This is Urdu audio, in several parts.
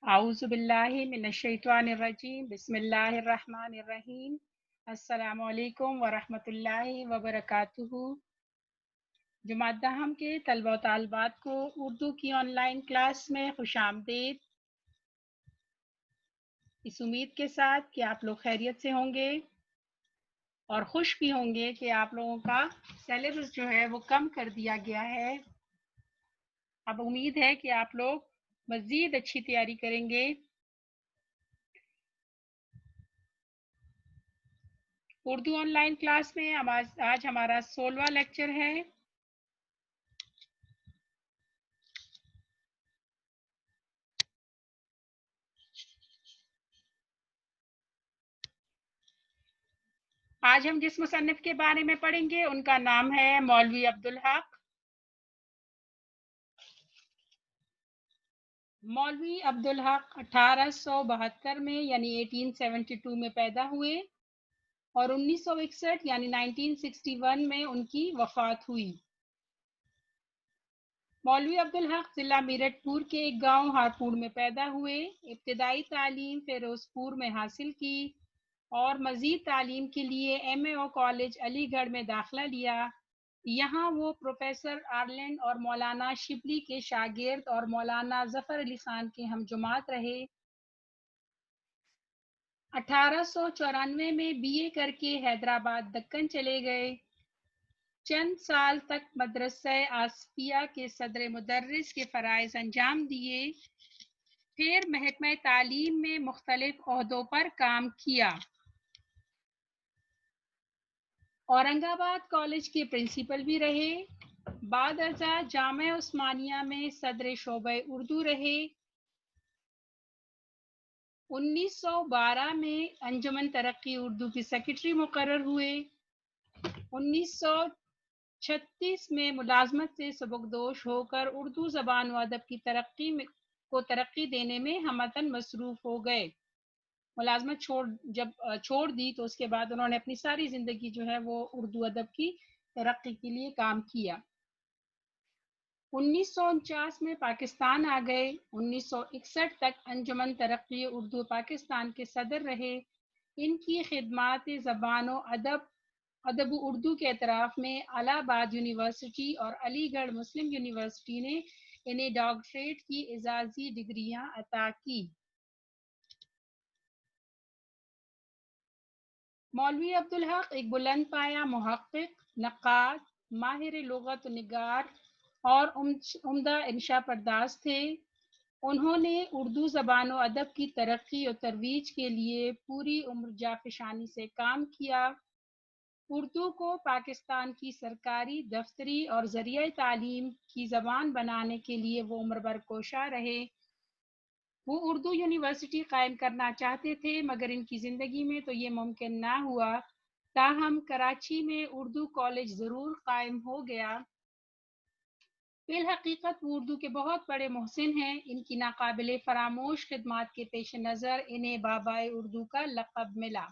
اعوذ باللہ من الشیطان الرجیم بسم اللہ الرحمن الرحیم السلام علیکم ورحمۃ اللہ وبرکاتہ۔ جماعت دہم کے طلبہ و طالبات کو اردو کی آن لائن کلاس میں خوش آمدید۔ اس امید کے ساتھ کہ آپ لوگ خیریت سے ہوں گے اور خوش بھی ہوں گے کہ آپ لوگوں کا سلیبس جو ہے وہ کم کر دیا گیا ہے۔ اب امید ہے کہ آپ لوگ مزید اچھی تیاری کریں گے۔ اردو آن لائن کلاس میں آج ہمارا 16واں لیکچر ہے۔ آج ہم جس مصنف کے بارے میں پڑھیں گے ان کا نام ہے مولوی عبدالحق۔ مولوی عبدالحق 1872 میں یعنی 1872 میں پیدا ہوئے اور 1961 یعنی 1961 میں ان کی وفات ہوئی۔ مولوی عبدالحق ضلع میرٹھ پور کے ایک گاؤں ہارپور میں پیدا ہوئے۔ ابتدائی تعلیم فیروز پور میں حاصل کی اور مزید تعلیم کے لیے ایم اے او کالج علی گڑھ میں داخلہ لیا۔ یہاں وہ پروفیسر آرلینڈ اور مولانا شبلی کے شاگرد اور مولانا ظفر علی خان کے ہم جماعت رہے۔ 1894 میں بی اے کر کے حیدرآباد دکن چلے گئے۔ چند سال تک مدرسہ آصفیہ کے صدر مدرس کے فرائض انجام دیے، پھر محکمہ تعلیم میں مختلف عہدوں پر کام کیا۔ اورنگ آباد کالج کے پرنسپل بھی رہے۔ بعد ازاں جامعہ عثمانیہ میں صدر شعبہ اردو رہے۔ 1912 میں انجمن ترقی اردو کی سیکرٹری مقرر ہوئے۔ 1936 میں ملازمت سے سبکدوش ہو کر اردو زبان و ادب کی ترقی دینے میں ہمتاً مصروف ہو گئے۔ ملازمت جب چھوڑ دی تو اس کے بعد انہوں نے اپنی ساری زندگی جو ہے وہ اردو ادب کی ترقی کے لیے کام کیا۔ 1949 میں پاکستان آ گئے۔ 1961 تک انجمن ترقی اردو پاکستان کے صدر رہے۔ ان کی خدمات زبان و ادب اردو کے اعتراف میں الہ آباد یونیورسٹی اور علی گڑھ مسلم یونیورسٹی نے انہیں ڈاکٹریٹ کی اعزازی ڈگریاں عطا کی۔ مولوی عبدالحق ایک بلند پایہ محقق، نقاد، ماہر لغت و نگار اور عمدہ انشا پرداز تھے۔ انہوں نے اردو زبان و ادب کی ترقی و ترویج کے لیے پوری عمر جافشانی سے کام کیا۔ اردو کو پاکستان کی سرکاری، دفتری اور ذریعہ تعلیم کی زبان بنانے کے لیے وہ عمر بھر کوشاں رہے۔ وہ اردو یونیورسٹی قائم کرنا چاہتے تھے مگر ان کی زندگی میں تو یہ ممکن نہ ہوا، تاہم کراچی میں اردو کالج ضرور قائم ہو گیا۔ فی الحقیقت وہ اردو کے بہت بڑے محسن ہیں۔ ان کی ناقابل فراموش خدمات کے پیش نظر انہیں بابائے اردو کا لقب ملا۔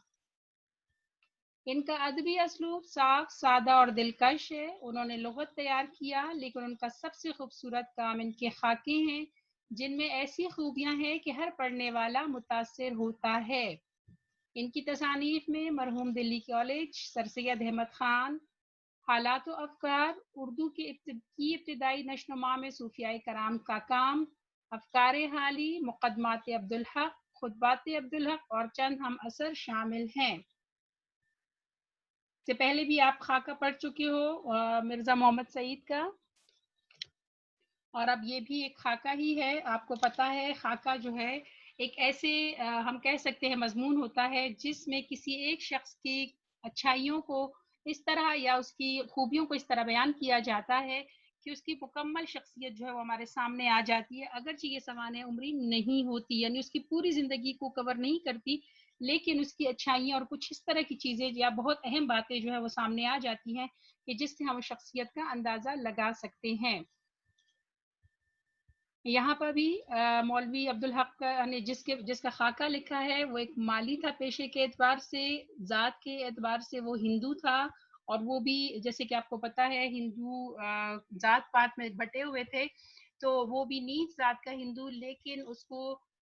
ان کا ادبی اسلوب صاف، سادہ اور دلکش ہے۔ انہوں نے لغت تیار کیا لیکن ان کا سب سے خوبصورت کام ان کے خاکے ہیں جن میں ایسی خوبیاں ہیں کہ ہر پڑھنے والا متاثر ہوتا ہے۔ ان کی تصانیف میں مرحوم دلی کالج، سر سید احمد خان، حالات و افکار، اردو کی ابتدائی نشوونما میں صوفیاء کرام کا کام، افکار حالی، مقدمات عبدالحق، خطبات عبدالحق اور چند ہم اثر شامل ہیں۔ سے پہلے بھی آپ خاکہ پڑھ چکے ہو مرزا محمد سعید کا، اور اب یہ بھی ایک خاکہ ہی ہے۔ آپ کو پتہ ہے خاکہ جو ہے ایک ایسے ہم کہہ سکتے ہیں مضمون ہوتا ہے جس میں کسی ایک شخص کی اچھائیوں کو اس طرح یا اس کی خوبیوں کو اس طرح بیان کیا جاتا ہے کہ اس کی مکمل شخصیت جو ہے وہ ہمارے سامنے آ جاتی ہے، اگرچہ یہ سوانح عمری نہیں ہوتی، یعنی اس کی پوری زندگی کو کور نہیں کرتی، لیکن اس کی اچھائیاں اور کچھ اس طرح کی چیزیں یا بہت اہم باتیں جو ہے وہ سامنے آ جاتی ہیں کہ جس سے ہم شخصیت کا اندازہ لگا سکتے ہیں۔ یہاں پر بھی مولوی عبدالحق نے جس کا خاکہ لکھا ہے وہ ایک مالی تھا، پیشے کے اعتبار سے، ذات کے اعتبار سے وہ ہندو تھا، اور وہ بھی جیسے کہ آپ کو پتہ ہے ہندو ذات پات میں بٹے ہوئے تھے، تو وہ بھی نیچ ذات کا ہندو، لیکن اس کو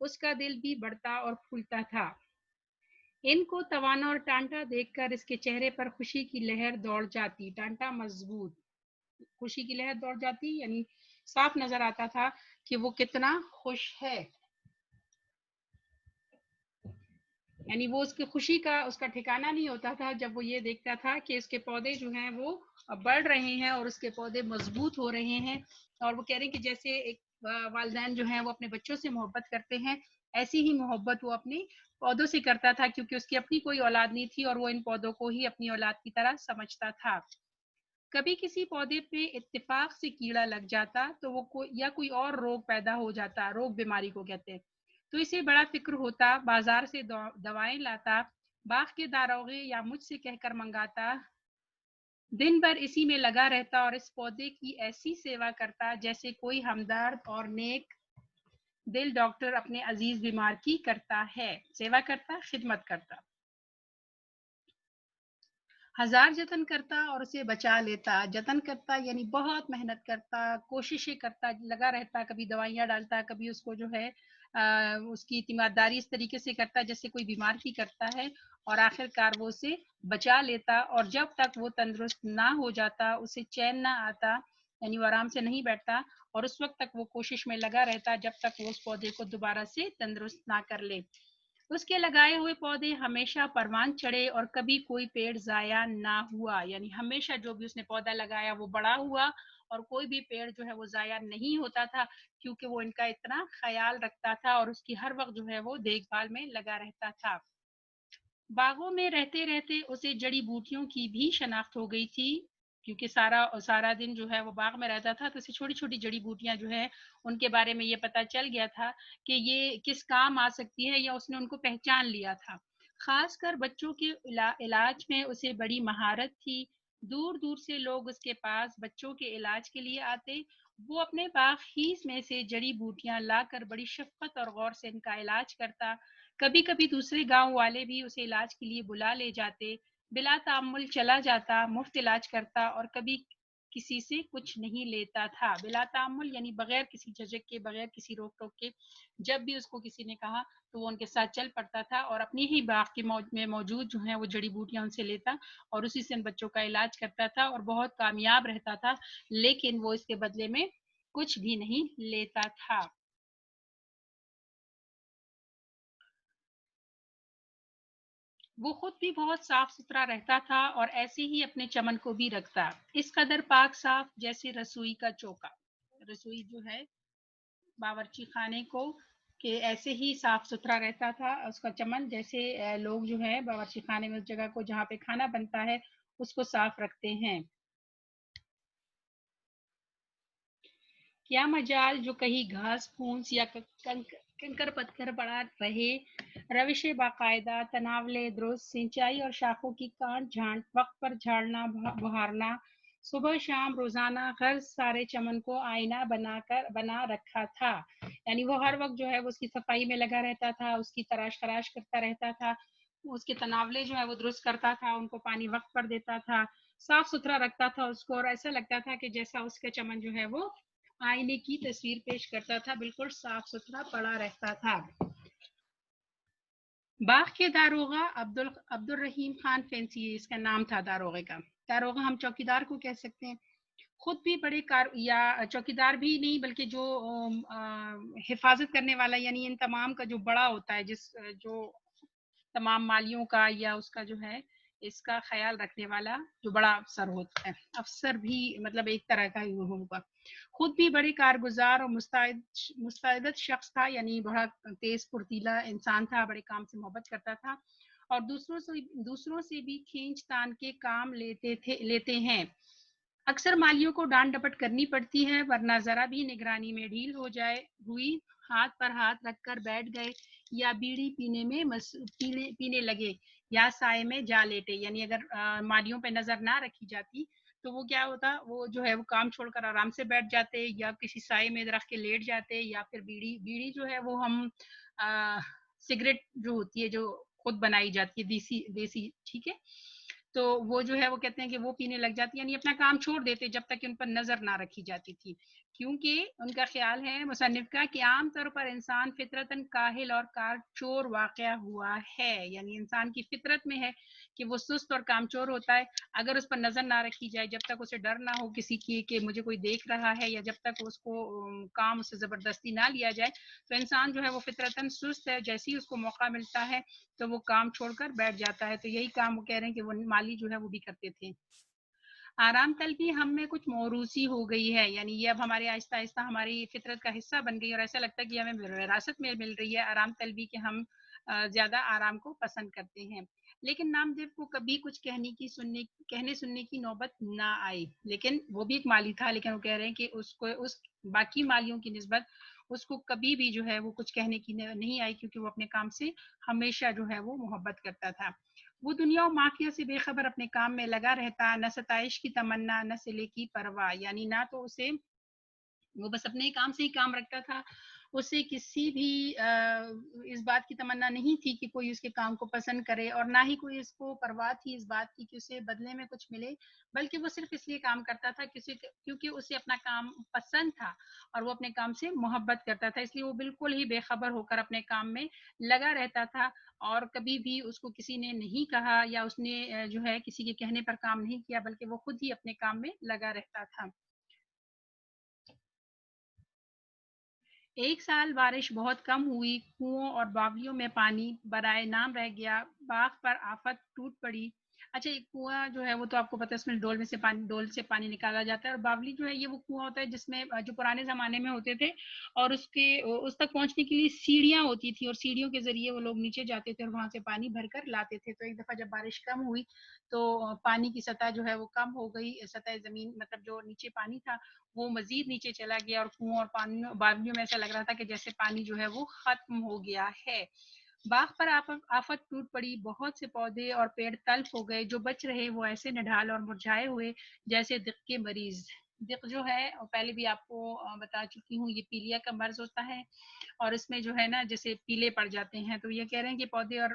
اس کا دل بھی بڑھتا اور پھولتا تھا۔ ان کو توانا اور ٹانٹا دیکھ کر اس کے چہرے پر خوشی کی لہر دوڑ جاتی۔ ٹانٹا مضبوط، خوشی کی لہر دوڑ جاتی یعنی صاف نظر آتا تھا کہ وہ کتنا خوش ہے، یعنی وہ اس کی خوشی کا اس کا ٹھکانہ نہیں ہوتا تھا جب وہ یہ دیکھتا تھا کہ اس کے پودے جو ہیں وہ بڑھ رہے ہیں اور اس کے پودے مضبوط ہو رہے ہیں۔ اور وہ کہہ رہے ہیں کہ جیسے ایک والدین جو ہیں وہ اپنے بچوں سے محبت کرتے ہیں، ایسی ہی محبت وہ اپنی پودوں سے کرتا تھا، کیونکہ اس کی اپنی کوئی اولاد نہیں تھی اور وہ ان پودوں کو ہی اپنی اولاد کی طرح سمجھتا تھا۔ کبھی کسی پودے پہ اتفاق سے کیڑا لگ جاتا تو وہ یا کوئی اور روگ پیدا ہو جاتا، روگ بیماری کو کہتے ہیں، تو اسے بڑا فکر ہوتا، بازار سے دوائیں لاتا، باغ کے داروغے یا مجھ سے کہہ کر منگاتا، دن بھر اسی میں لگا رہتا اور اس پودے کی ایسی سیوا کرتا جیسے کوئی ہمدرد اور نیک دل ڈاکٹر اپنے عزیز بیمار کی کرتا ہے، سیوا کرتا، خدمت کرتا۔ ہزار جتن کرتا اور اسے بچا لیتا، جتن کرتا یعنی بہت محنت کرتا، کوششیں کرتا، لگا رہتا، کبھی دوائیاں ڈالتا، کبھی اس کو جو ہے اس کی تیمارداری اس طریقے سے کرتا جیسے کوئی بیمار کی کرتا ہے، اور آخر کار وہ اسے بچا لیتا، اور جب تک وہ تندرست نہ ہو جاتا، اسے چین نہ آتا، یعنی وہ آرام سے نہیں بیٹھتا، اور اس وقت تک وہ کوشش میں لگا رہتا جب تک وہ اس پودے کو دوبارہ سے تندرست نہ کر لے۔ اس کے لگائے ہوئے پودے ہمیشہ پروان چڑھے اور کبھی کوئی پیڑ ضائع نہ ہوا، یعنی ہمیشہ جو بھی اس نے پودا لگایا وہ بڑا ہوا اور کوئی بھی پیڑ جو ہے وہ ضائع نہیں ہوتا تھا، کیونکہ وہ ان کا اتنا خیال رکھتا تھا اور اس کی ہر وقت جو ہے وہ دیکھ بھال میں لگا رہتا تھا۔ باغوں میں رہتے رہتے اسے جڑی بوٹیوں کی بھی شناخت ہو گئی تھی، کیونکہ سارا دن جو ہے وہ باغ میں رہتا تھا، تو اسے چھوٹی چھوٹی جڑی بوٹیاں جو ہیں ان کے بارے میں یہ پتہ چل گیا تھا کہ یہ کس کام آ سکتی ہے، یا اس نے ان کو پہچان لیا تھا۔ خاص کر بچوں کے علاج میں اسے بڑی مہارت تھی۔ دور دور سے لوگ اس کے پاس بچوں کے علاج کے لیے آتے، وہ اپنے باغ ہی میں سے جڑی بوٹیاں لا کر بڑی شفقت اور غور سے ان کا علاج کرتا۔ کبھی کبھی دوسرے گاؤں والے بھی اسے علاج کے لیے بلا لے جاتے، بلا تعمل چلا جاتا، مفت علاج کرتا اور کبھی کسی سے کچھ نہیں لیتا تھا۔ بلا تعمل یعنی بغیر کسی جھجک کے، بغیر کسی روک ٹوک کے، جب بھی اس کو کسی نے کہا تو وہ ان کے ساتھ چل پڑتا تھا اور اپنی ہی باغ کے میں موجود جو ہیں وہ جڑی بوٹیاں ان سے لیتا اور اسی سے ان بچوں کا علاج کرتا تھا اور بہت کامیاب رہتا تھا، لیکن وہ اس کے بدلے میں کچھ بھی نہیں لیتا تھا۔ وہ خود بھی بہت صاف ستھرا رہتا تھا اور ایسے ہی اپنے چمن کو بھی رکھتا، اس قدر پاک صاف جیسے رسوئی کا چوکا، رسوئی جو ہے باورچی خانے کو، کہ ایسے ہی صاف ستھرا رہتا تھا اس کا چمن، جیسے لوگ جو ہے باورچی خانے میں اس جگہ کو جہاں پہ کھانا بنتا ہے اس کو صاف رکھتے ہیں۔ کیا مجال جو کہیں گھاس پھونس یا کنکر پتھر پڑا رہے، روش باقاعدہ، تناولے درست، سینچائی اور شاخوں کی کاٹ جھانٹ، وقت پر جھاڑنا بہارنا، صبح شام روزانہ، غرض سارے چمن کو آئینہ بنا رکھا تھا، یعنی وہ ہر وقت جو ہے وہ اس کی صفائی میں لگا رہتا تھا، اس کی تراش خراش کرتا رہتا تھا، اس کے تناولے جو ہے وہ درست کرتا تھا، ان کو پانی وقت پر دیتا تھا، صاف ستھرا رکھتا تھا اس کو، اور ایسا لگتا تھا کہ جیسا اس کا چمن جو ہے وہ آئینے کی تصویر پیش کرتا تھا، بالکل صاف ستھرا پڑا رہتا تھا۔ باغ کے داروغہ عبد الرحیم خان فینسی، اس کا نام تھا داروغے کا، داروغہ ہم چوکیدار کو کہہ سکتے ہیں، خود بھی بڑے یا چوکیدار بھی نہیں بلکہ جو حفاظت کرنے والا، یعنی ان تمام کا جو بڑا ہوتا ہے، جو تمام مالیوں کا یا اس کا جو ہے اس کا خیال رکھنے والا جو بڑا افسر ہوتا ہے، افسر بھی مطلب ایک طرح کا ہی ہوگا، خود بھی بڑے کارگزار اور مستعد شخص تھا، یعنی بڑا تیز پھرتیلا انسان تھا، بڑے کام سے محبت کرتا تھا اور دوسروں سے بھی کھینچ تان کے کام لیتے ہیں۔ اکثر مالیوں کو ڈانٹ ڈپٹ کرنی پڑتی ہے، ورنہ ذرا بھی نگرانی میں ڈھیل ہوئی، ہاتھ پر ہاتھ رکھ کر بیٹھ گئے یا بیڑی پینے لگے یا سائے میں جا لیٹے، یعنی اگر مالیوں پہ نظر نہ رکھی جاتی تو وہ کیا ہوتا، وہ جو ہے وہ کام چھوڑ کر آرام سے بیٹھ جاتے یا کسی سائے میں رکھ کے لیٹ جاتے، یا پھر بیڑی جو ہے وہ ہم سگریٹ جو ہوتی ہے جو خود بنائی جاتی ہے دیسی، ٹھیک ہے، تو وہ جو ہے وہ کہتے ہیں کہ وہ پینے لگ جاتی، یعنی اپنا کام چھوڑ دیتے جب تک ان پر نظر نہ رکھی جاتی تھی۔ کیونکہ ان کا خیال ہے مصنف کا کہ عام طور پر انسان فطرتاً کاہل اور کار چور واقع ہوا ہے، یعنی انسان کی فطرت میں ہے کہ وہ سست اور کام چور ہوتا ہے. اگر اس پر نظر نہ رکھی جائے، جب تک اسے ڈر نہ ہو کسی کی کہ مجھے کوئی دیکھ رہا ہے، یا جب تک اس کو کام اس سے زبردستی نہ لیا جائے، تو انسان جو ہے وہ فطرتاً سست ہے. جیسے ہی اس کو موقع ملتا ہے تو وہ کام چھوڑ کر بیٹھ جاتا ہے. تو یہی کام وہ کہہ رہے ہیں کہ وہ مالی جو ہے وہ بھی کرتے تھے. آرام طلبی ہم میں کچھ موروثی ہو گئی ہے، یعنی یہ اب ہمارے آہستہ آہستہ ہماری فطرت کا حصہ بن گئی، اور ایسا لگتا ہے کہ ہمیں وراثت میں مل رہی ہے آرام طلبی کہ ہم زیادہ آرام کو پسند کرتے ہیں. لیکن نامدیو کو کبھی کچھ کہنے سننے کی نوبت نہ آئی. لیکن وہ بھی ایک مالی تھا، لیکن وہ کہہ رہے ہیں کہ اس کو اس باقی مالیوں کی نسبت اس کو کبھی بھی جو ہے وہ کچھ کہنے کی نہیں آئی، کیونکہ وہ اپنے کام سے ہمیشہ جو ہے وہ محبت کرتا تھا. وہ دنیا و مافیا سے بے خبر اپنے کام میں لگا رہتا، نہ ستائش کی تمنا نہ صلے کی پرواہ، یعنی نہ تو اسے وہ بس اپنے کام سے ہی کام رکھتا تھا، اسے کسی بھی اس بات کی تمنا نہیں تھی کہ کوئی اس کے کام کو پسند کرے، اور نہ ہی کوئی اس کو پرواہ تھی اس بات کی کہ اسے بدلے میں کچھ ملے، بلکہ وہ صرف اس لیے کام کرتا تھا کیونکہ اسے اپنا کام پسند تھا اور وہ اپنے کام سے محبت کرتا تھا. اس لیے وہ بالکل ہی بے خبر ہو کر اپنے کام میں لگا رہتا تھا، اور کبھی بھی اس کو کسی نے نہیں کہا یا اس نے جو ہے کسی کے کہنے پر کام نہیں کیا، بلکہ وہ خود ہی اپنے کام میں لگا رہتا تھا. ایک سال بارش بہت کم ہوئی، کنوؤں اور باولیوں میں پانی برائے نام رہ گیا، باغ پر آفت ٹوٹ پڑی. اچھا، ایک کنواں جو ہے وہ تو آپ کو پتہ ہے، اس میں ڈول سے پانی نکالا جاتا ہے، اور باولی جو ہے یہ وہ کنواں ہوتا ہے جس میں جو پرانے زمانے میں ہوتے تھے، اور اس تک پہنچنے کے لیے سیڑھیاں ہوتی تھی، اور سیڑھیوں کے ذریعے وہ لوگ نیچے جاتے تھے اور وہاں سے پانی بھر کر لاتے تھے. تو ایک دفعہ جب بارش کم ہوئی تو پانی کی سطح جو ہے وہ کم ہو گئی، سطح زمین مطلب جو نیچے پانی تھا وہ مزید نیچے چلا گیا، اور کنووں اور باولیوں میں ایسا لگ رہا تھا کہ جیسے پانی جو ہے وہ ختم ہو گیا ہے. باغ پر آفت ٹوٹ پڑی، بہت سے پودے اور پیڑ تلف ہو گئے، جو بچ رہے وہ ایسے نڈھال اور مرجھائے ہوئے جیسے دق کے مریض. دق جو ہے پہلے بھی آپ کو بتا چکی ہوں، یہ پیلیا کا مرض ہوتا ہے، اور اس میں جو ہے نا جیسے پیلے پڑ جاتے ہیں. تو یہ کہہ رہے ہیں کہ پودے اور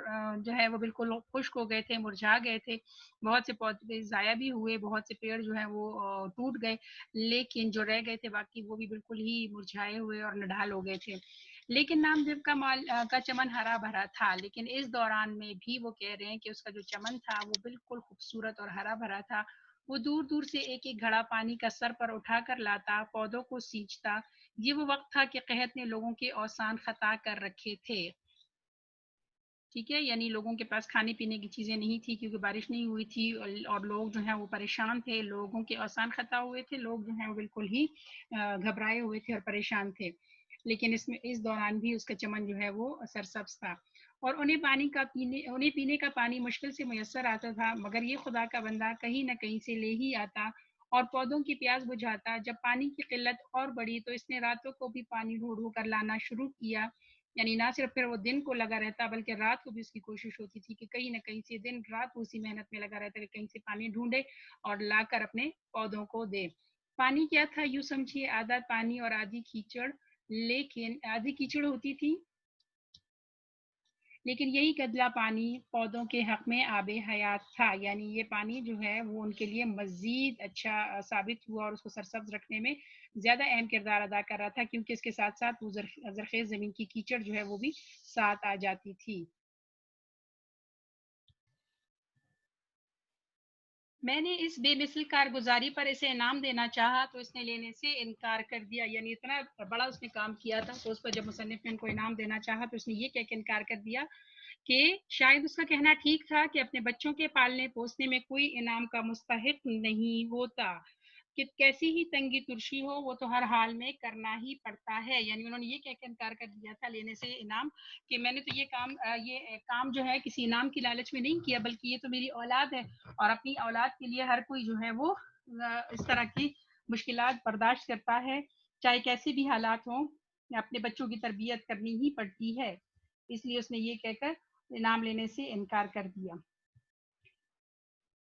جو ہے وہ بالکل خشک ہو گئے تھے، مرجھا گئے تھے، بہت سے پودے ضائع بھی ہوئے، بہت سے پیڑ جو ہیں وہ ٹوٹ گئے، لیکن جو رہ گئے تھے باقی وہ بھی بالکل ہی مرجھائے ہوئے اور نڈھال ہو گئے تھے. لیکن نامدیو کا چمن ہرا بھرا تھا، لیکن اس دوران میں بھی وہ کہہ رہے ہیں کہ اس کا جو چمن تھا وہ بالکل خوبصورت اور ہرا بھرا تھا. وہ دور دور سے ایک ایک گھڑا پانی کا سر پر اٹھا کر لاتا، پودوں کو سینچتا. یہ وہ وقت تھا کہ قحط نے لوگوں کے اوسان خطا کر رکھے تھے. ٹھیک ہے، یعنی لوگوں کے پاس کھانے پینے کی چیزیں نہیں تھی کیونکہ بارش نہیں ہوئی تھی، اور لوگ جو ہیں وہ پریشان تھے، لوگوں کے اوسان خطا ہوئے تھے، لوگ جو ہیں وہ بالکل ہی گھبرائے ہوئے تھے اور پریشان تھے. لیکن اس دوران بھی اس کا چمن جو ہے وہ سرسبز تھا، اور انہیں پینے کا پانی مشکل سے میسر آتا تھا، مگر یہ خدا کا بندہ کہیں نہ کہیں سے لے ہی آتا اور پودوں کی پیاس بجھاتا. جب پانی کی قلت اور بڑھی تو اس نے راتوں کو بھی پانی ڈھونڈ ڈھونڈ کر لانا شروع کیا، یعنی نہ صرف پھر وہ دن کو لگا رہتا بلکہ رات کو بھی اس کی کوشش ہوتی تھی کہ کہیں نہ کہیں سے دن رات اسی محنت میں لگا رہتا کہ کہیں سے پانی ڈھونڈے اور لا کر اپنے پودوں کو دے. پانی کیا تھا؟ یوں سمجھیے آدھا پانی اور آدھی کیچڑ، لیکن آدھی کیچڑ ہوتی تھی، لیکن یہی گدلا پانی پودوں کے حق میں آب حیات تھا. یعنی یہ پانی جو ہے وہ ان کے لیے مزید اچھا ثابت ہوا اور اس کو سرسبز رکھنے میں زیادہ اہم کردار ادا کر رہا تھا، کیونکہ اس کے ساتھ ساتھ وہ زرخیز زمین کی کیچڑ جو ہے وہ بھی ساتھ آ جاتی تھی. میں نے اس بے مثل کارگزاری پر اسے انعام دینا چاہا تو اس نے لینے سے انکار کر دیا. یعنی اتنا بڑا اس نے کام کیا تھا، تو اس پر جب مصنف نے ان کو انعام دینا چاہا تو اس نے یہ کہہ کے انکار کر دیا کہ شاید اس کا کہنا ٹھیک تھا کہ اپنے بچوں کے پالنے پوسنے میں کوئی انعام کا مستحق نہیں ہوتا، کہ کیسی ہی تنگی ترشی ہو وہ تو ہر حال میں کرنا ہی پڑتا ہے. یعنی انہوں نے یہ کہہ کے انکار کر دیا تھا لینے سے انعام کہ میں نے تو یہ کام جو ہے کسی انعام کی لالچ میں نہیں کیا، بلکہ یہ تو میری اولاد ہے، اور اپنی اولاد کے لیے ہر کوئی جو ہے وہ اس طرح کی مشکلات برداشت کرتا ہے، چاہے کیسے بھی حالات ہوں، اپنے بچوں کی تربیت کرنی ہی پڑتی ہے. اس لیے اس نے یہ کہہ کر انعام لینے سے انکار کر دیا.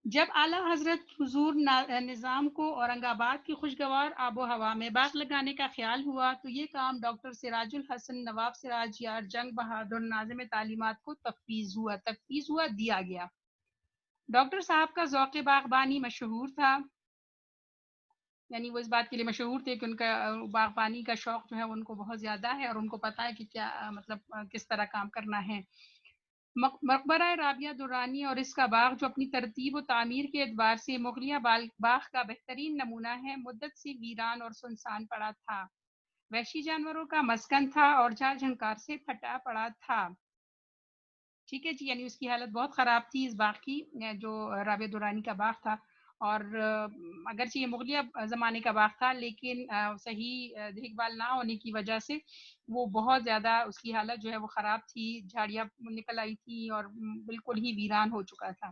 جب اعلیٰ حضرت حضور نظام کو اورنگ آباد کی خوشگوار آب و ہوا میں باغ لگانے کا خیال ہوا تو یہ کام ڈاکٹر سراج الحسن نواب سراج یار جنگ بہادر ناظم تعلیمات کو تفویض ہوا دیا گیا. ڈاکٹر صاحب کا ذوق باغبانی مشہور تھا. یعنی وہ اس بات کے لیے مشہور تھے کہ ان کا باغبانی کا شوق جو ہے ان کو بہت زیادہ ہے، اور ان کو پتہ ہے کہ کیا مطلب کس طرح کام کرنا ہے۔ مقبرہ رابعہ درانی اور اس کا باغ جو اپنی ترتیب و تعمیر کے اعتبار سے مغلیہ باغ کا بہترین نمونہ ہے، مدت سے ویران اور سنسان پڑا تھا، وحشی جانوروں کا مسکن تھا اور جھاڑ جھنکار سے پھٹا پڑا تھا۔ ٹھیک ہے جی، یعنی اس کی حالت بہت خراب تھی اس باغ کی، جو رابعہ درانی کا باغ تھا، اور اگرچہ یہ مغلیہ زمانے کا باغ تھا، لیکن صحیح دیکھ بھال نہ ہونے کی وجہ سے وہ بہت زیادہ اس کی حالت جو ہے وہ خراب تھی، جھاڑیاں نکل آئی تھی اور بالکل ہی ویران ہو چکا تھا۔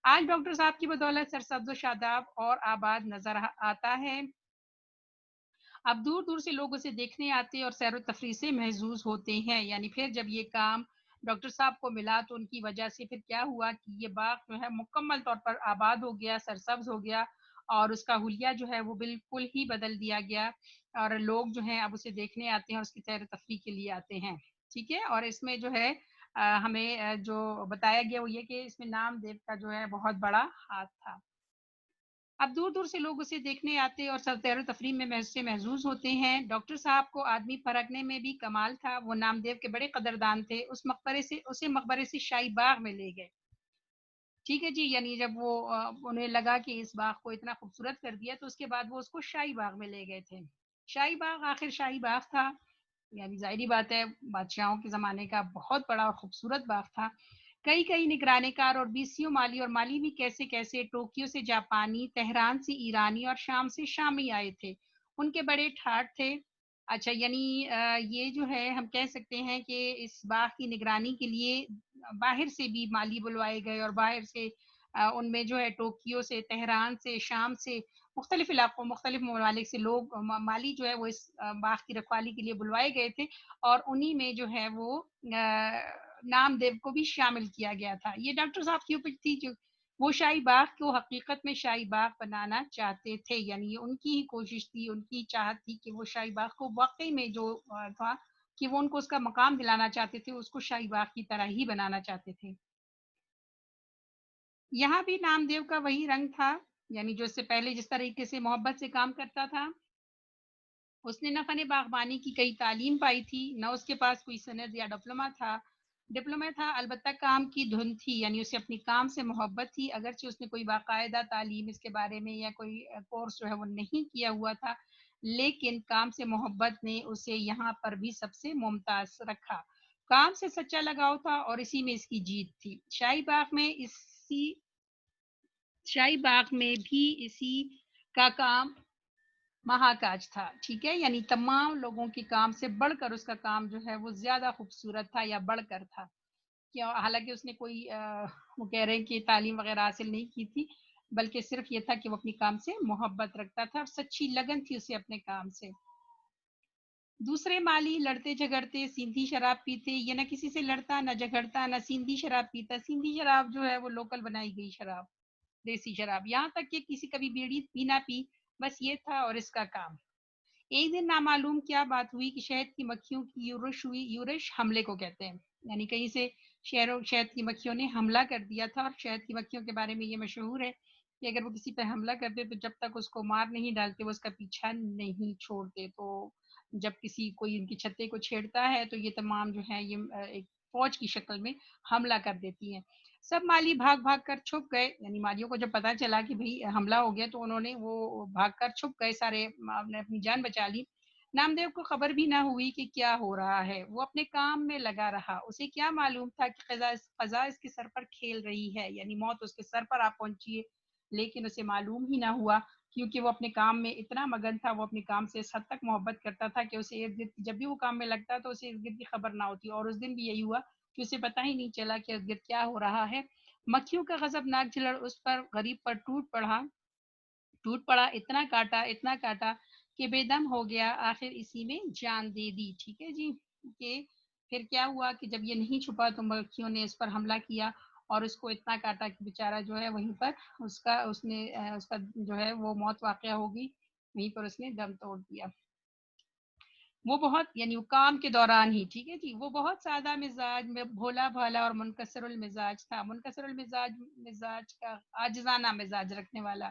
آج ڈاکٹر صاحب کی بدولت سرسبز و شاداب اور آباد نظر آتا ہے۔ اب دور دور سے لوگ اسے دیکھنے آتے اور سیر و تفریح سے محظوظ ہوتے ہیں، یعنی پھر جب یہ کام ڈاکٹر صاحب کو ملا تو ان کی وجہ سے پھر کیا ہوا کہ یہ باغ جو ہے مکمل طور پر آباد ہو گیا، سرسبز ہو گیا، اور اس کا حلیہ جو ہے وہ بالکل ہی بدل دیا گیا، اور لوگ جو ہیں اب اسے دیکھنے آتے ہیں اور اس کی سیر و تفریح کے لیے آتے ہیں۔ ٹھیک ہے، اور اس میں جو ہے ہمیں جو بتایا گیا وہ یہ کہ اس میں نام دیو کا جو ہے بہت بڑا ہاتھ تھا۔ اب دور دور سے لوگ اسے دیکھنے آتے اور سیر و تفریح میں سے محظوظ ہوتے ہیں۔ ڈاکٹر صاحب کو آدمی پرکھنے میں بھی کمال تھا، وہ نامدیو کے بڑے قدردان تھے، اسے مقبرے سے شاہی باغ میں لے گئے۔ ٹھیک ہے جی، یعنی جب وہ انہیں لگا کہ اس باغ کو اتنا خوبصورت کر دیا تو اس کے بعد وہ اس کو شاہی باغ میں لے گئے تھے۔ شاہی باغ آخر شاہی باغ تھا، یعنی ظاہری بات ہے بادشاہوں کے زمانے کا بہت بڑا اور خوبصورت باغ تھا۔ کئی کئی نگرانے کار اور بیسیوں مالی، اور مالی بھی کیسے کیسے ٹوکیو سے جاپانی، تہران سے ایرانی اور شام سے شامی آئے تھے۔ ان کے بڑے ٹھاٹ تھے۔ اچھا، یعنی یہ جو ہے ہم کہہ سکتے ہیں کہ اس باغ کی نگرانی کے لیے باہر سے بھی مالی بلوائے گئے، اور باہر سے ان میں جو ہے ٹوکیو سے، تہران سے، شام سے، مختلف علاقوں، مختلف ممالک سے لوگ مالی جو ہے وہ اس باغ کی رکھوالی کے لیے بلوائے گئے تھے، اور انہی میں جو ہے وہ نام دیو کو بھی شامل کیا گیا تھا۔ یہ ڈاکٹر صاحب کی اوپر تھی جو وہ شاہی باغ کو حقیقت میں شاہی باغ بنانا چاہتے تھے، یعنی ان کی ہی کوشش تھی، ان کی چاہت تھی کہ وہ شاہی باغ کو واقعی میں جو تھا کہ وہ ان کو اس کا مقام دلانا چاہتے تھے، اس کو شاہی باغ کی طرح ہی بنانا چاہتے تھے۔ یہاں بھی نام دیو کا وہی رنگ تھا، یعنی جو اس سے پہلے جس طریقے سے محبت سے کام کرتا تھا، اس نے نہ فن باغبانی کی کئی تعلیم پائی تھی، نہ اس کے پاس کوئی سند یا ڈپلومہ تھا، البتہ کام کی دھن تھی، یعنی اسے اپنی کام سے محبت تھی، اگرچہ اس نے کوئی باقاعدہ تعلیم اس کے بارے میں یا کوئی کورس جو ہے وہ نہیں کیا ہوا تھا، لیکن کام سے محبت نے اسے یہاں پر بھی سب سے ممتاز رکھا۔ کام سے سچا لگاؤ تھا اور اسی میں اس کی جیت تھی۔ شاہی باغ میں بھی اسی کا کام مہاکاج تھا، ٹھیک ہے، یعنی تمام لوگوں کے کام سے بڑھ کر اس کا کام جو ہے وہ زیادہ خوبصورت تھا یا بڑھ کر تھا، کیا حالانکہ اس نے کوئی وہ کہہ رہے ہیں کہ تعلیم وغیرہ حاصل نہیں کی تھی، بلکہ صرف یہ تھا کہ وہ اپنے کام سے محبت رکھتا تھا اور سچی لگن تھی اسے اپنے کام سے۔ دوسرے مالی لڑتے جھگڑتے، سیندھی شراب پیتے، یہ نہ کسی سے لڑتا نہ جھگڑتا، نہ سیندھی شراب پیتا۔ سیندھی شراب جو ہے وہ لوکل بنائی گئی شراب، دیسی شراب، یہاں تک کہ کسی کبھی بیڑی بھی نہ پی، بس یہ تھا اور اس کا کام۔ ایک دن نامعلوم کیا بات ہوئی کہ شہد کی مکھیوں کی یورش ہوئی، یورش حملے کو کہتے ہیں، یعنی کہیں سے شہد کی مکھیوں نے حملہ کر دیا تھا، اور شہد کی مکھیوں کے بارے میں یہ مشہور ہے کہ اگر وہ کسی پہ حملہ کرتے تو جب تک اس کو مار نہیں ڈالتے وہ اس کا پیچھا نہیں چھوڑتے، تو جب کسی کوئی ان کی چھتے کو چھیڑتا ہے تو یہ تمام جو ہے یہ ایک فوج کی شکل میں حملہ کر دیتی ہیں۔ سب مالی بھاگ بھاگ کر چھپ گئے، یعنی مالیوں کو جب پتا چلا کہ بھئی حملہ ہو گیا تو انہوں نے وہ بھاگ کر چھپ گئے، سارے نے اپنی جان بچا لی۔ نامدیو کو خبر بھی نہ ہوئی کہ کیا ہو رہا ہے، وہ اپنے کام میں لگا رہا، اسے کیا معلوم تھا کہ قضا اس کے سر پر کھیل رہی ہے، یعنی موت اس کے سر پر آ پہنچی ہے، لیکن اسے معلوم ہی نہ ہوا، کیونکہ وہ اپنے کام میں اتنا مگن تھا، وہ اپنے کام سے اس حد تک محبت کرتا تھا کہ اسے ارد گرد جب بھی وہ کام میں لگتا تو اسے ارد گرد کی خبر نہ ہوتی، اور اس دن بھی یہی ہوا کہ اسے پتہ ہی نہیں چلا کہ ارد گرد کیا ہو رہا ہے۔ مکھیوں کا غضبناک جھلڑ اس پر غریب پر ٹوٹ پڑا، اتنا کاٹا کہ بے دم ہو گیا، آخر اسی میں جان دے دی۔ ٹھیک ہے جی، کہ پھر کیا ہوا کہ جب یہ نہیں چھپا تو مکھیوں نے اس پر حملہ کیا اور اس کو اتنا کاٹا کہ بیچارہ جو ہے وہیں پر اس کا جو ہے وہ موت واقعہ ہوگی، وہیں پر اس نے دم توڑ دیا۔ وہ بہت، یعنی وہ کام کے دوران ہی، ٹھیک ہے جی، وہ بہت سادہ مزاج میں بھولا بھالا اور منکسر المزاج تھا، منکسر المزاج، مزاج کا عاجزانہ مزاج رکھنے والا،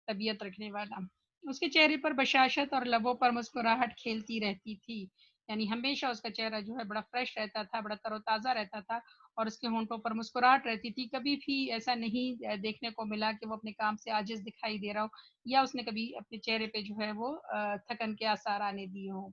طبیعت رکھنے والا۔ اس کے چہرے پر بشاشت اور لبوں پر مسکراہٹ کھیلتی رہتی تھی، یعنی ہمیشہ اس کا چہرہ جو ہے بڑا فریش رہتا تھا، بڑا تر و تازہ رہتا تھا، اور اس کے ہونٹوں پر مسکراہٹ رہتی تھی. کبھی بھی ایسا نہیں دیکھنے کو ملا کہ وہ اپنے کام سے عاجز دکھائی دے رہا ہو، یا اس نے کبھی اپنے چہرے پہ جو ہے وہ تھکن کے آثار آنے دیے ہوں.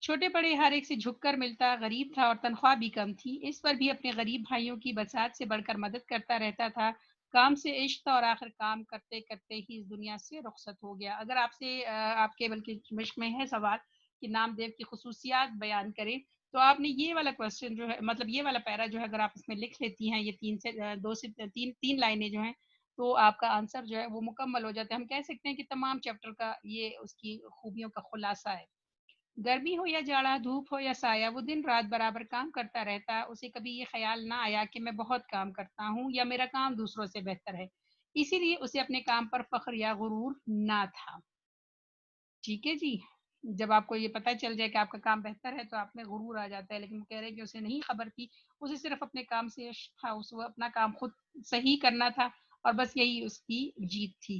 چھوٹے بڑے ہر ایک سے جھک کر ملتا، غریب تھا اور تنخواہ بھی کم تھی، اس پر بھی اپنے غریب بھائیوں کی بساط سے بڑھ کر مدد کرتا رہتا تھا. کام سے عشق تھا اور آخر کام کرتے کرتے ہی اس دنیا سے رخصت ہو گیا. اگر آپ سے آپ کے بلکہ مشق میں ہے سوال کہ نام دیو کی خصوصیات بیان کریں، تو آپ نے یہ والا کوشچن جو ہے، مطلب یہ والا پیرا جو ہے، اگر آپ اس میں لکھ لیتی ہیں، یہ دو سے تین لائنیں جو ہیں، تو آپ کا آنسر جو ہے وہ مکمل ہو جاتا ہے. ہم کہہ سکتے ہیں کہ تمام چیپٹر کا یہ اس کی خوبیوں کا خلاصہ ہے. گرمی ہو یا جاڑا، دھوپ ہو یا سایہ، وہ دن رات برابر کام کرتا رہتا. اسے کبھی یہ خیال نہ آیا کہ میں بہت کام کرتا ہوں یا میرا کام دوسروں سے بہتر ہے، اسی لیے اسے اپنے کام پر فخر یا غرور نہ تھا. ٹھیک ہے جی. جب آپ کو یہ پتہ چل جائے کہ آپ کا کام بہتر ہے تو آپ میں غرور آ جاتا ہے، لیکن وہ کہہ رہے ہیں کہ اسے نہیں خبر تھی، اسے صرف اپنے کام سے عشق تھا، اسے اپنا کام خود صحیح کرنا تھا، اور بس یہی اس کی جیت تھی.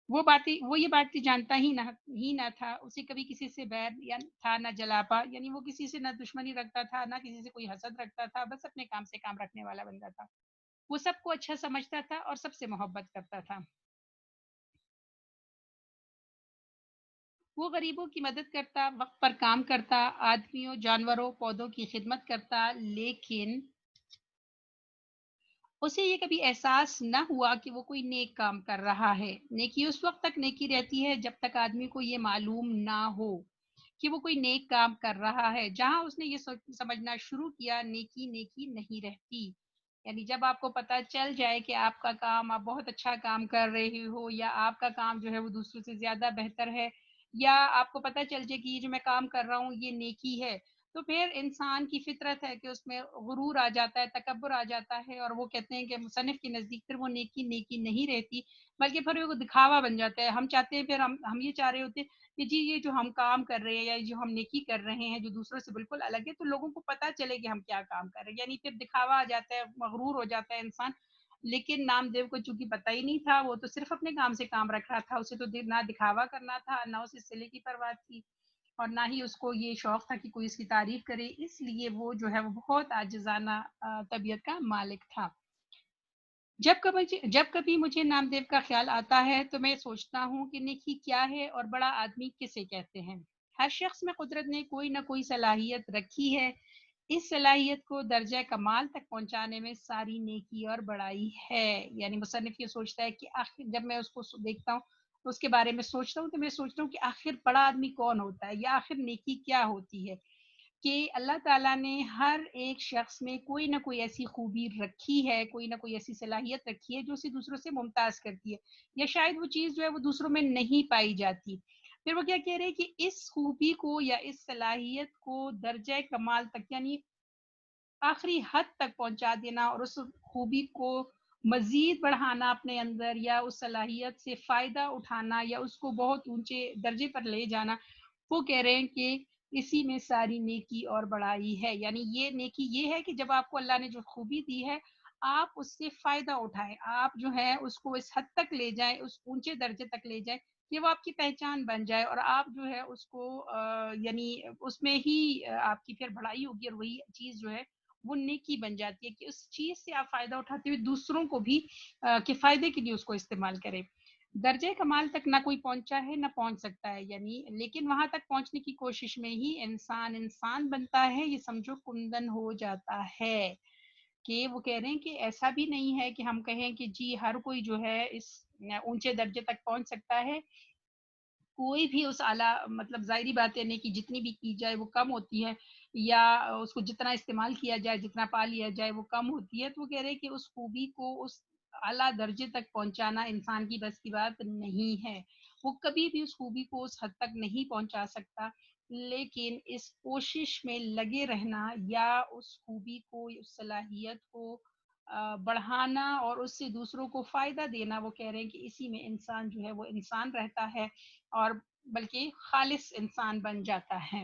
وہ یہ باتیں جانتا ہی نہ تھا. اسے کبھی کسی سے بیر یا تھا نہ جلاپا، یعنی وہ کسی سے نہ دشمنی رکھتا تھا، نہ کسی سے کوئی حسد رکھتا تھا، بس اپنے کام سے کام رکھنے والا بندہ تھا. وہ سب کو اچھا سمجھتا تھا اور سب سے محبت کرتا تھا. وہ غریبوں کی مدد کرتا، وقت پر کام کرتا، آدمیوں، جانوروں، پودوں کی خدمت کرتا، لیکن اسے یہ کبھی احساس نہ ہوا کہ وہ کوئی نیک کام کر رہا ہے. نیکی اس وقت تک نیکی رہتی ہے جب تک آدمی کو یہ معلوم نہ ہو کہ وہ کوئی نیک کام کر رہا ہے. جہاں اس نے یہ سمجھنا شروع کیا، نیکی نیکی نہیں رہتی. یعنی جب آپ کو پتہ چل جائے کہ آپ کا کام، آپ بہت اچھا کام کر رہے ہو، یا آپ کا کام جو ہے وہ دوسروں سے زیادہ بہتر ہے، یا آپ کو پتہ چل جائے کہ یہ جو میں کام کر رہا ہوں یہ نیکی ہے، تو پھر انسان کی فطرت ہے کہ اس میں غرور آ جاتا ہے، تکبر آ جاتا ہے، اور وہ کہتے ہیں کہ مصنف کے نزدیک پھر وہ نیکی نیکی نہیں رہتی، بلکہ پھر وہ دکھاوا بن جاتا ہے. ہم چاہتے ہیں، پھر ہم یہ چاہ رہے ہوتے ہیں کہ جی یہ جو ہم کام کر رہے ہیں یا جو ہم نیکی کر رہے ہیں جو دوسروں سے بالکل الگ ہے، تو لوگوں کو پتہ چلے کہ ہم کیا کام کر رہے ہیں. یعنی پھر دکھاوا آ جاتا ہے، مغرور ہو جاتا ہے انسان. لیکن نام دیو کو چونکہ پتہ ہی نہیں تھا، وہ تو صرف اپنے کام سے کام رکھ رہا تھا. اسے تو نہ دکھاوا کرنا تھا، نہ اسے صلے کی پرواہ تھی، اور نہ ہی اس کو یہ شوق تھا کہ کوئی اس کی تعریف کرے. اس لیے وہ جو ہے وہ بہت عاجزانہ طبیعت کا مالک تھا. جب کبھی مجھے نام دیو کا خیال آتا ہے تو میں سوچتا ہوں کہ نیکی کیا ہے اور بڑا آدمی کسے کہتے ہیں. ہر شخص میں قدرت نے کوئی نہ کوئی صلاحیت رکھی ہے. اس صلاحیت کو درجہ کمال تک پہنچانے میں ساری نیکی اور بڑائی ہے. یعنی مصنف یہ سوچتا ہے کہ آخر جب میں اس کو دیکھتا ہوں، اس کے بارے میں سوچتا ہوں، تو میں سوچتا ہوں کہ آخر بڑا آدمی کون ہوتا ہے، یا آخر نیکی کیا ہوتی ہے. کہ اللہ تعالیٰ نے ہر ایک شخص میں کوئی نہ کوئی ایسی خوبی رکھی ہے، کوئی نہ کوئی ایسی صلاحیت رکھی ہے جو اسے دوسروں سے ممتاز کرتی ہے، یا شاید وہ چیز جو ہے وہ دوسروں میں نہیں پائی جاتی. پھر وہ کیا کہہ رہے ہیں کہ اس خوبی کو یا اس صلاحیت کو درجہ کمال تک، یعنی آخری حد تک پہنچا دینا، اور اس خوبی کو مزید بڑھانا اپنے اندر، یا اس صلاحیت سے فائدہ اٹھانا، یا اس کو بہت اونچے درجے پر لے جانا، وہ کہہ رہے ہیں کہ اسی میں ساری نیکی اور بڑائی ہے. یعنی یہ نیکی یہ ہے کہ جب آپ کو اللہ نے جو خوبی دی ہے، آپ اس سے فائدہ اٹھائیں، آپ جو ہے اس کو اس حد تک لے جائیں، اس اونچے درجے تک لے جائیں کہ وہ آپ کی پہچان بن جائے، اور آپ جو ہے اس کو یعنی اس میں ہی آپ کی پھر بڑائی ہوگی، اور وہی چیز جو ہے وہ نیکی بن جاتی ہے کہ اس چیز سے آپ فائدہ اٹھاتے ہوئے دوسروں کو بھی کے فائدے کے لیے اس کو استعمال کریں. درجہ کمال تک نہ کوئی پہنچا ہے نہ پہنچ سکتا ہے، یعنی لیکن وہاں تک پہنچنے کی کوشش میں ہی انسان انسان بنتا ہے، یہ سمجھو کندن ہو جاتا ہے. کہ وہ کہہ رہے ہیں کہ ایسا بھی نہیں ہے کہ ہم کہیں کہ جی ہر کوئی جو ہے اس اونچے درجے تک پہنچ سکتا ہے. کوئی بھی اس اعلیٰ، مطلب ظاہری بات ہے کہ جتنی بھی کی جائے وہ کم ہوتی ہے، یا اس کو جتنا استعمال کیا جائے، جتنا پا لیا جائے وہ کم ہوتی ہے. تو وہ کہہ رہے ہیں کہ اس خوبی کو اس اعلیٰ درجے تک پہنچانا انسان کی بس کی بات نہیں ہے. وہ کبھی بھی اس خوبی کو اس حد تک نہیں پہنچا سکتا، لیکن اس کوشش میں لگے رہنا، یا اس خوبی کو، اس صلاحیت کو بڑھانا اور اس سے دوسروں کو فائدہ دینا، وہ کہہ رہے ہیں کہ اسی میں انسان جو ہے وہ انسان رہتا ہے، اور بلکہ خالص انسان بن جاتا ہے.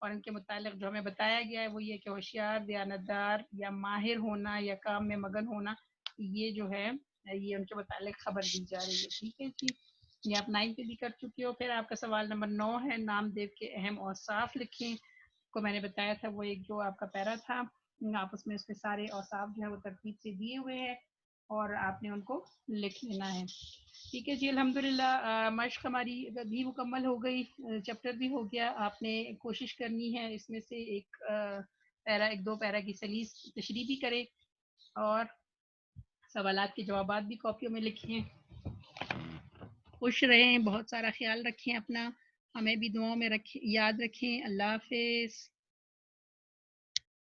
اور ان کے متعلق جو ہمیں بتایا گیا ہے وہ یہ کہ ہوشیار، دیانتدار یا ماہر ہونا یا کام میں مگن ہونا، یہ جو ہے یہ ان کے متعلق خبر دی جا رہی ہے. ٹھیک ہے جی، یہ آپ 9 پہ بھی کر چکے ہو. پھر آپ کا سوال نمبر 9 ہے نام دیو کے اہم اوصاف لکھیں. کو میں نے بتایا تھا وہ ایک جو آپ کا پیرا تھا، آپ اس میں اس کے سارے اوصاف جو ہے وہ ترتیب سے دیے ہوئے ہیں اور آپ نے ان کو لکھ لینا ہے. ٹھیک ہے جی، الحمدللہ مشق ہماری بھی مکمل ہو گئی، چیپٹر بھی ہو گیا. آپ نے کوشش کرنی ہے اس میں سے ایک پیرا، ایک دو پیرا کی سلیس تشریح بھی کرے اور سوالات کے جوابات بھی کاپیوں میں لکھیں. خوش رہیں، بہت سارا خیال رکھیں اپنا، ہمیں بھی دعاؤں میں یاد رکھیں. اللہ حافظ.